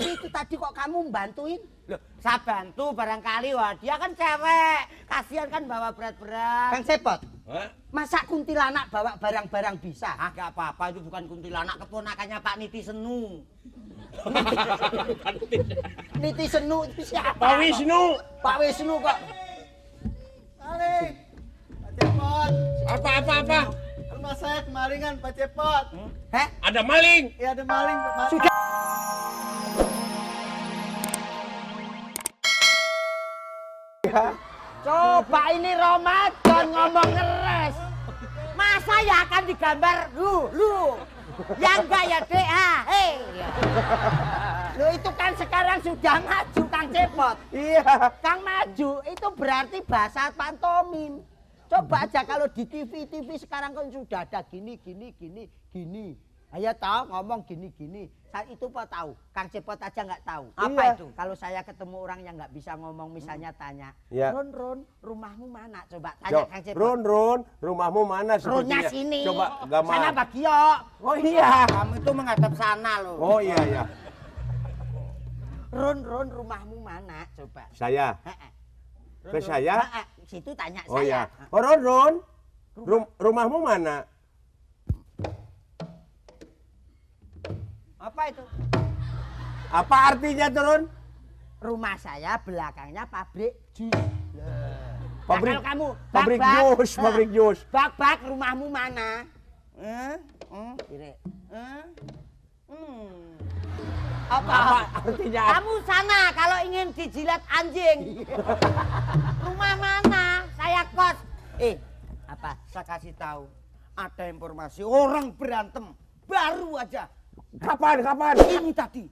Tapi itu tadi kok kamu bantuin? Loh, saya bantu barangkali, wah dia kan cewek. Kasihan kan bawa berat-berat. Kang Cepot, Hah? masa kuntilanak bawa barang-barang bisa? Ah, gak apa-apa, itu bukan kuntilanak, keponakannya Pak Niti Senu. Niti Senu itu siapa? Pak Wisnu. Pak Wisnu kok. Maling, Pak Cepot. Apa? Rumah saya kemalingan, Pak Cepot. Heh? Ada maling. Iya ada maling, Pak. Sudah. Coba ini Ramadan ngomong ngeres. Masa ya akan digambar lu. Ya enggak ya Dek, hei. Lu itu kan sekarang sudah maju Kang Cepot. Iya. Kang maju itu berarti bahasa pantomim. Coba aja kalau di TV sekarang kan sudah ada gini. Ayo tahu ngomong gini. Saat itu Pak tahu, Kang Cepot aja nggak tahu. Apa Iya. itu? Kalau saya ketemu orang yang nggak bisa ngomong, misalnya tanya, Iya. Ron, rumahmu mana? Coba tanya Kang Cepot. Ron, rumahmu mana Ronnya sepertinya? sini. Coba gambar. Sana Bagio. Oh iya. Kamu itu menghadap sana loh. Oh iya. Ron, rumahmu mana? Coba. Saya. Heeh. Ke saya? Heeh, situ tanya Oh saya. iya. Oh Ron. Rumahmu mana? Apa itu? Apa artinya tuh Ron? Rumah saya belakangnya pabrik jus. Pabrik- Nah, kalau kamu pabrik bak-bak, jus, pabrik jus. Bak rumahmu mana? Kiri. Apa artinya? Kamu sana kalau ingin dijilat anjing. Rumah mana? Saya kos. Apa? Saya kasih tahu, ada informasi orang berantem baru aja. Kapan? Ini tadi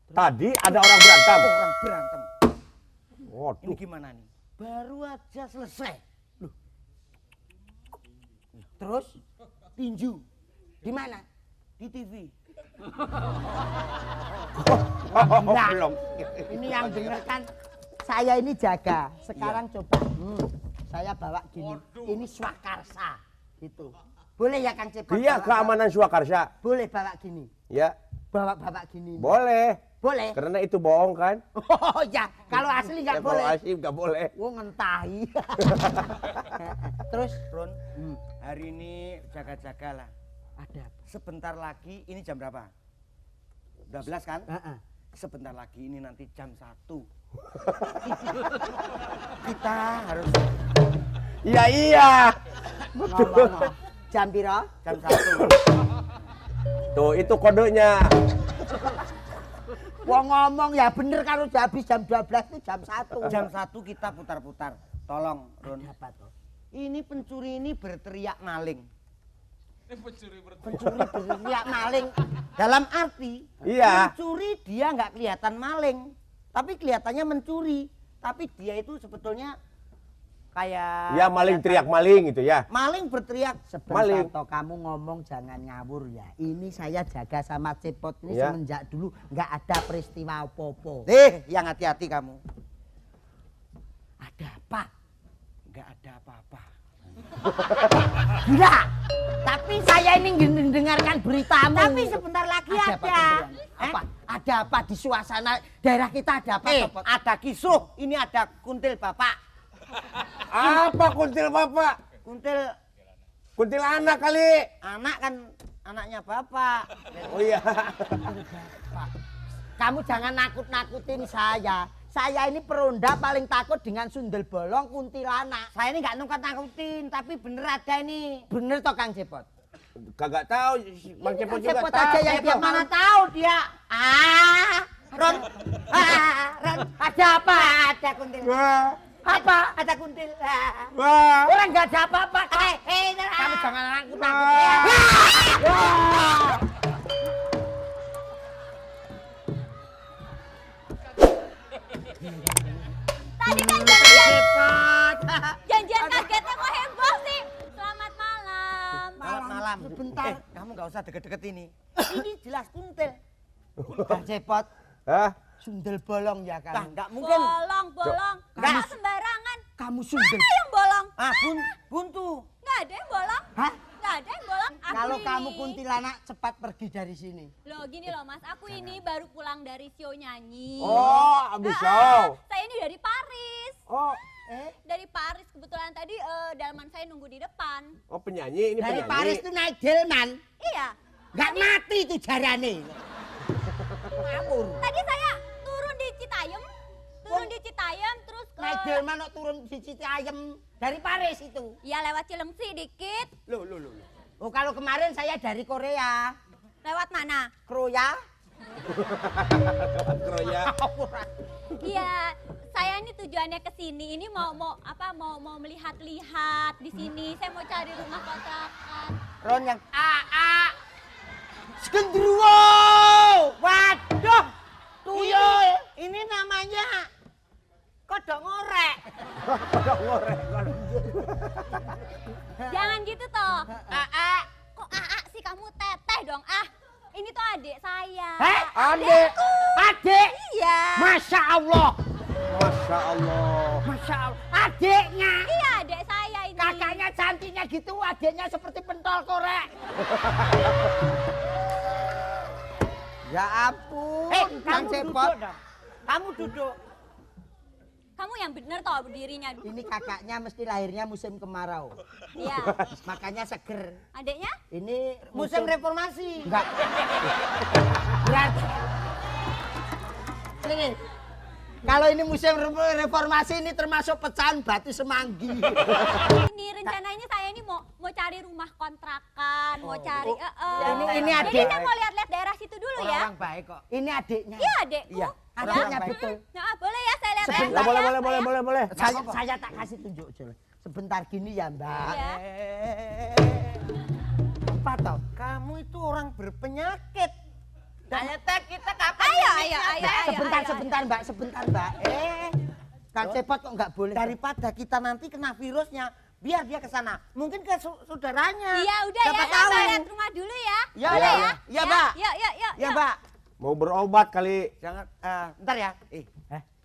Tadi ada orang berantem. orang berantem. Ini Waduh. gimana nih? Baru aja selesai. Loh. Terus Tinju di mana? di TV. Nah, Belum. ini yang denger kan saya ini jaga. Sekarang coba. Saya bawa gini. Ini swakarsa gitu. Boleh ya Kang Cepot? Iya, bawa- keamanan Swakarsa. Boleh bawa gini. Ya, Bawa gini. boleh. Boleh. Karena itu bohong kan? Oh ya, kalau asli nggak Ya, kalau boleh. asli nggak boleh. Wah ngentahi. Terus Ron, hari ini jaga-jagalah. ada apa? Sebentar lagi, ini jam berapa? 12 kan? Heeh. Sebentar lagi ini nanti jam 1. Kita harus Iya. Ngomong. Jam piro? jam 1. Tuh, itu kodenya. Wah ngomong ya bener kalau udah habis jam 12 itu jam 1. Jam 1 kita putar-putar. Tolong, Ron. Apa tuh? Ini pencuri ini berteriak maling. Pencuri berteriak maling. Dalam arti, Iya. mencuri dia nggak kelihatan maling, tapi kelihatannya mencuri. Tapi dia itu sebetulnya kayak Ya maling teriak maling gitu ya. maling berteriak. Sebentar Maling. toh kamu ngomong jangan ngawur ya. Ini saya jaga sama Cepot ini Iya. semenjak dulu nggak ada peristiwa apa-apa. Yang hati-hati kamu. Ada apa? Nggak ada apa-apa. Gila. Tapi saya ini mendengarkan beritamu. Tapi sebentar lagi Apa ada. kemudian? Apa? Ada apa di suasana daerah kita ada apa? Cepot? Ada kisruh. Ini ada kuntil bapak. Apa kuntil bapak? Kuntil Anak kali. anak kan anaknya bapak. Oh iya. Kamu jangan nakut-nakutin saya. Saya ini peronda paling takut dengan sundel bolong kuntilanak. Saya ini nggak nungkut-nangkutin, tapi bener ada ini. Bener toh Kang Cepot? Kagak tahu, Bang Cepot juga Cepot tahu. aja yang dia Mana mau. tahu dia. Ron. Ron. Ada apa? Ada kuntil. Wah, Apa? Ada kuntil. wah. Orang nggak ada apa-apa. Kamu jangan nakut-nakut. Tadi kan janjian kagetnya kok heboh sih. Selamat malam. Malam. Sebentar. Kamu nggak usah deket-deket ini. Ini jelas kuntil. Kang Cepot, Hah? sundel bolong ya Nah, kamu. nggak mungkin. Bolong. Nggak. Nggak sembarangan. Kamu sundel. Mana yang bolong? Buntu. Nggak ada yang bolong. Hah? Nggak ada yang bolong. Aku Kalau ini. kamu kuntilanak cepat pergi dari sini. Loh gini loh Mas, aku ini baru pulang dari show nyanyi. Oh, abis show. Saya ini dari Paris. Oh, Dari Paris kebetulan tadi dalaman saya nunggu di depan. oh penyanyi ini Dari penyanyi. Paris tuh naik delman. Iya. Gak mati itu jarane. Ngawur. Tadi saya turun di Citayam. Terus ke Naik delman kok turun di Citayam dari Paris itu. ya lewat Cilengsi dikit. Loh. Oh kalau kemarin saya dari Korea. Lewat mana? Kroya. Kroya. Iya, saya ini tujuannya ke sini. Ini mau melihat-lihat di sini. Saya mau cari rumah kontrakan. Ron yang Skendruwo. Waduh. Tuyul. Ini namanya kodok ngorek. Jangan gitu toh. Kok sih kamu teteh dong? Ini tuh adik saya. Heh, adik. Adik. Iya. Masya Allah. Masya Allah. Masya Allah. Adiknya. Iya, adik saya ini. Kakaknya cantiknya gitu, adiknya seperti pentol korek. Ya ampun. Kang Cepot. Kamu duduk. Kamu yang bener toh berdirinya. Ini kakaknya mesti lahirnya musim kemarau. Iya. Makanya seger. Adiknya? Ini musim reformasi. Enggak. Berat. Ini. Kalau ini musim reformasi ini termasuk pecahan batu semanggi. Ini rencananya saya ini mau cari rumah kontrakan, mau cari Ini Jadi adik. saya mau lihat-lihat daerah situ dulu ya. Orang baik kok. Ini adiknya. Iya, adekku. Iya, Ya. adiknya betul. Nah, boleh ya saya lihat Sebentar. Boleh. Saya tak kasih tunjuk Jul. Sebentar gini ya Mbak. Iya. Apa toh? Kamu itu orang berpenyakit. Ayo Tek, kita kapan? Ayo. Sebentar Mbak. Kang Cepot kok nggak boleh. Daripada kita nanti kena virusnya, biar dia ke sana. Mungkin ke saudaranya. Iya, udah Siapa ya. tahu. Saya lihat rumah dulu ya. Ya, Boleh ya. Ya, Mbak. Yuk. Ya Mbak. Mau berobat kali. Jangan, ntar ya.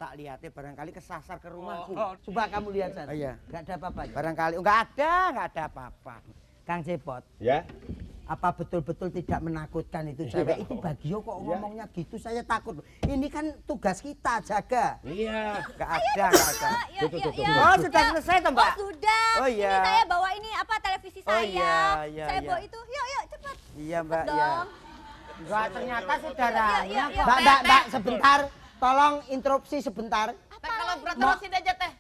Tak lihatnya barangkali kesasar ke rumahku. Coba kamu lihat sana. Iya. Nggak ada apa-apa. Barangkali nggak ada apa-apa. Kang Cepot, Ya. apa betul-betul tidak menakutkan itu cewek? Itu Bagio kok ngomongnya gitu, saya takut. Ini kan tugas kita jaga. Iya. Nggak ada. Yuk. Oh, sudah selesai toh, Mbak? Oh, sudah. Oh, iya. Ini saya bawa ini televisi Oh, saya. iya, Saya iya. bawa itu. Yuk, cepat. Iya, Mbak, Cepet dong. Enggak, ternyata saudaranya. Yuk. Mbak, sebentar. Tolong interupsi sebentar. Kalau berat terusin aja teh.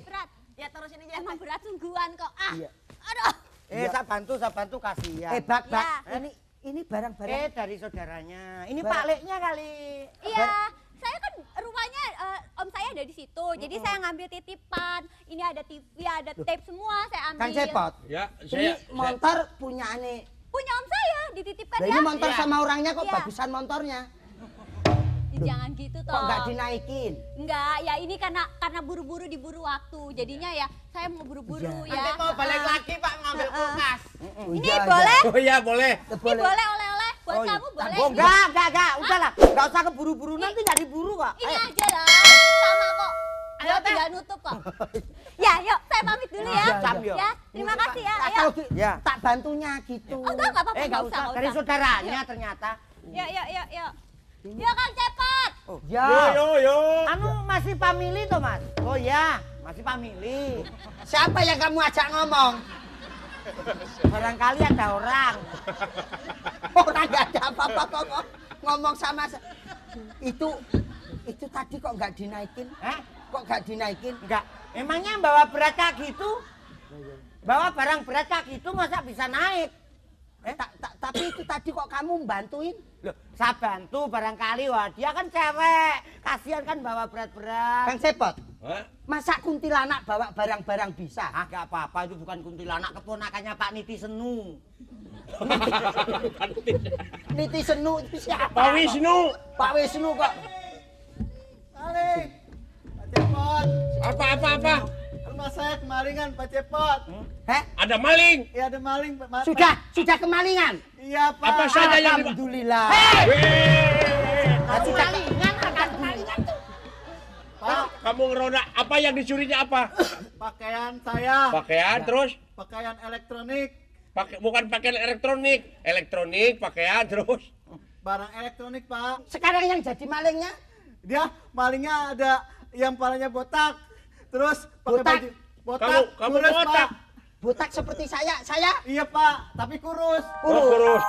Berat. Ya terusin aja. Emang berat sungguhan kok. Iya. Aduh. Saya bantu kasihan. Bak. Ya. Ini barang-barang. dari saudaranya. Ini Pak Leknya kali. Iya, saya kan rumahnya om saya ada di situ. Jadi saya ngambil titipan. Ini ada TV, ada tape semua saya ambil. Kang Cepot. Ya, Ini motor punya aneh. Punya om saya, dititipkan Nah, ya. ini motor sama orangnya kok Iya. bagusan motornya. Jangan gitu toh. Kok nggak dinaikin? Enggak, ya ini karena buru-buru diburu waktu. Jadinya ya saya mau buru-buru Iya. ya. Nanti mau balik lagi Pak ngambil kulkas. Ini Iya, boleh? Oh iya, boleh. Ini boleh oleh-oleh buat Oh, iya. kamu boleh. Enggak. Udahlah. Enggak usah keburu-buru, nanti nggak diburu kok. Ini Ayo. aja lah, sama kok. Ayo tinggal nutup kok. Ya, yuk saya pamit dulu ya. Iya. Ya, terima kasih ya. Ayo. Kalau tak bantunya gitu. Oh, enggak apa-apa, Nggak usah. Dari saudaranya ternyata. Yuk. Yuk Kang Cepot. Oh, Yo. Anu masih family toh, Mas? Oh ya, masih family. Siapa yang kamu ajak ngomong? Barangkali ada orang. Orang nggak ada apa-apa kok ngomong sama itu tadi kok nggak dinaikin? Kok nggak dinaikin? Enggak. Emangnya bawa berat kayak gitu? Bawa barang berat kayak gitu masa bisa naik? Tapi itu tadi kok kamu bantuin? Loh, saya bantu barangkali, wah dia kan cewek. Kasihan kan bawa berat-berat. Kang Cepot, masa kuntilanak bawa barang-barang bisa? Gak apa-apa, itu bukan kuntilanak, keponakannya Pak Niti Senu. Niti Senu itu siapa? Pak Wisnu. Pak Wisnu kok. Maling. Pak Cepot. Apa? Rumah saya kemalingan Pak Cepot. Ada maling. Iya ada maling Pak. Sudah kemalingan? Iya Pak. Apa saja yang Alhamdulillah. Kemalingan, akan kemalingan tuh. Pak, Kamu ngeronda apa yang dicurinya apa? pakaian saya. Pakaian terus? Pakaian elektronik. bukan pakaian elektronik pakaian terus. Barang elektronik, Pak. Sekarang yang jadi malingnya Dia malingnya ada yang palanya botak. Terus pakai Botak? baju botak. Kamu kurus, botak? Pak. botak seperti saya. Iya, Pak, tapi kurus. Oh, kurus.